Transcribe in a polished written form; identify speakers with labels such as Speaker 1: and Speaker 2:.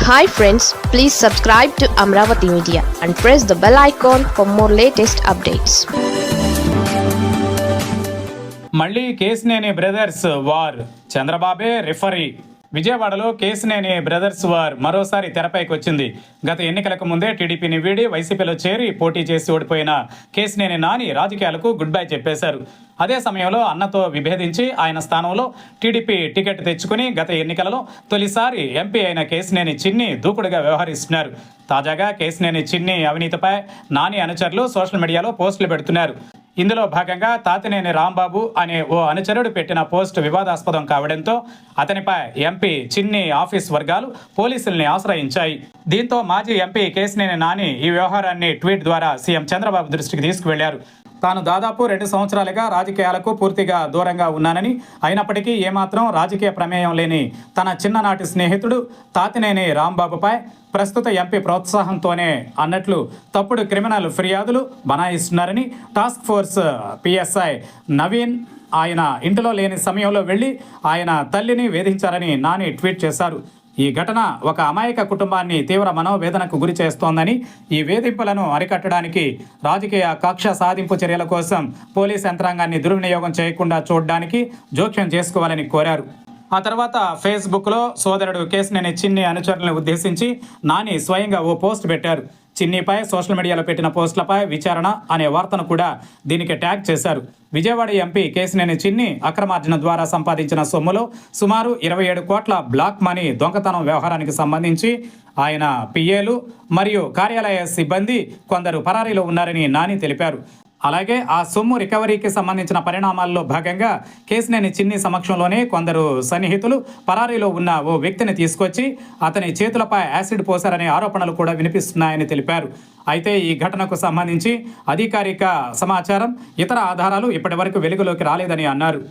Speaker 1: Hi friends, please subscribe to Amravati Media and press the bell icon for more latest updates.
Speaker 2: మళ్ళీ Kesineni brothers war, చంద్రబాబే referee. విజయవాడలో Kesineni brothers war మరోసారి తెరపైకి వచ్చింది. గత ఎన్నికలకు ముందే టీడీపీని వీడి వైసీపీలో చేరి పోటీ చేసి ఓడిపోయిన కేసినేని నాని రాజకీయాలకు గుడ్ బై చెప్పేశారు. అదే సమయంలో అన్నతో విభేదించి ఆయన స్థానంలో టీడీపీ టికెట్ తెచ్చుకుని గత ఎన్నికలలో తొలిసారి ఎంపీ అయిన కేసినేని చిన్ని దూకుడుగా వ్యవహరిస్తున్నారు. తాజాగా కేసినేని చిన్ని అవినీతిపై నాని అనుచరులు సోషల్ మీడియాలో పోస్టులు పెడుతున్నారు. ఇందులో భాగంగా తాతినేని రాంబాబు అనే ఓ అనుచరుడు పెట్టిన పోస్ట్ వివాదాస్పదం కావడంతో అతనిపై ఎంపీ చిన్ని ఆఫీస్ వర్గాలు పోలీసుల్ని ఆశ్రయించాయి. దీంతో మాజీ ఎంపీ కేసినేని నాని ఈ వ్యవహారాన్ని ట్వీట్ ద్వారా సీఎం చంద్రబాబు దృష్టికి తీసుకువెళ్లారు. తాను దాదాపు 2 సంవత్సరాలుగా రాజకీయాలకు పూర్తిగా దూరంగా ఉన్నానని, అయినప్పటికీ ఏమాత్రం రాజకీయ ప్రమేయం లేని తన చిన్ననాటి స్నేహితుడు తాతినేని రాంబాబుపై ప్రస్తుత ఎంపీ ప్రోత్సాహంతోనే అన్నట్లు తప్పుడు క్రిమినల్ ఫిర్యాదులు బనాయిస్తున్నారని టాస్క్ ఫోర్స్ పిఎస్ఐ నవీన్ ఆయన ఇంటిలో లేని సమయంలో వెళ్లి ఆయన తల్లిని వేధించారని నాని ట్వీట్ చేశారు. ఈ ఘటన ఒక అమాయక కుటుంబాన్ని తీవ్ర మనోవేదనకు గురి చేస్తోందని, ఈ వేధింపులను అరికట్టడానికి రాజకీయ కక్ష సాధింపు చర్యల కోసం పోలీస్ యంత్రాంగాన్ని దుర్వినియోగం చేయకుండా చూడడానికి జోక్యం చేసుకోవాలని కోరారు. ఆ తర్వాత ఫేస్బుక్లో సోదరుడు కేసినేని చిన్ని అనుచరులను ఉద్దేశించి నాని స్వయంగా ఓ పోస్ట్ పెట్టారు. చిన్నిపై సోషల్ మీడియాలో పెట్టిన పోస్టులపై విచారణ అనే వార్తను కూడా దీనికి ట్యాగ్ చేశారు. విజయవాడ ఎంపీ కేసినేని చిన్ని అక్రమార్జన ద్వారా సంపాదించిన సొమ్ములో సుమారు 27 కోట్ల బ్లాక్ మనీ దొంగతనం వ్యవహారానికి సంబంధించి ఆయన పిఏలు మరియు కార్యాలయ సిబ్బంది కొందరు పరారీలో ఉన్నారని నాని తెలిపారు. అలాగే ఆ సొమ్ము రికవరీకి సంబంధించిన పరిణామాల్లో భాగంగా కేసినేని చిన్ని సమక్షంలోనే కొందరు సన్నిహితులు పరారీలో ఉన్న ఓ వ్యక్తిని తీసుకొచ్చి అతని చేతులపై యాసిడ్ పోశారనే ఆరోపణలు కూడా వినిపిస్తున్నాయని తెలిపారు. అయితే ఈ ఘటనకు సంబంధించి అధికారిక సమాచారం, ఇతర ఆధారాలు ఇప్పటివరకు వెలుగులోకి రాలేదని అన్నారు.